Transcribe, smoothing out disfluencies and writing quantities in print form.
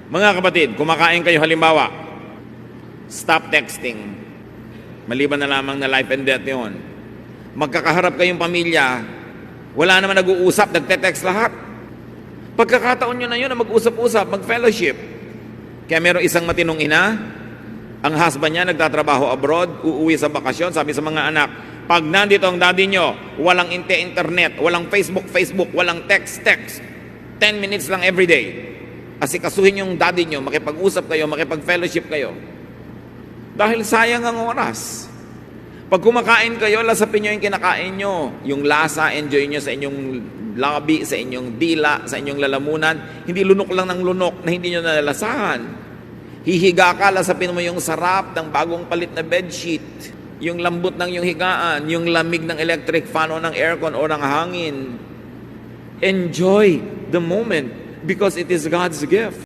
Mga kapatid, kumakain kayo halimbawa, stop texting. Maliban na lamang na life and death yun. Magkakaharap kayong pamilya, wala naman nag-uusap, nagte-text lahat. Pagkakataon nyo na yun na mag-usap-usap, mag-fellowship. Kaya meron isang matinong ina, ang husband niya nagtatrabaho abroad, uuwi sa bakasyon, sabi sa mga anak, pag nandito ang daddy nyo, walang internet, walang Facebook, walang text. 10 minutes lang everyday. Asikasuhin yung daddy nyo, makipag-usap kayo, makipag-fellowship kayo. Dahil sayang ang oras. Pag kumakain kayo, lasapin nyo yung kinakain nyo. Yung lasa, enjoy nyo sa inyong labi, sa inyong dila, sa inyong lalamunan. Hindi lunok lang ng lunok na hindi nyo nalalasahan. Hihiga ka, lasapin mo yung sarap ng bagong palit na bedsheet. Yung lambot ng yung higaan, yung lamig ng electric fan o ng aircon o ng hangin. Enjoy the moment because it is God's gift.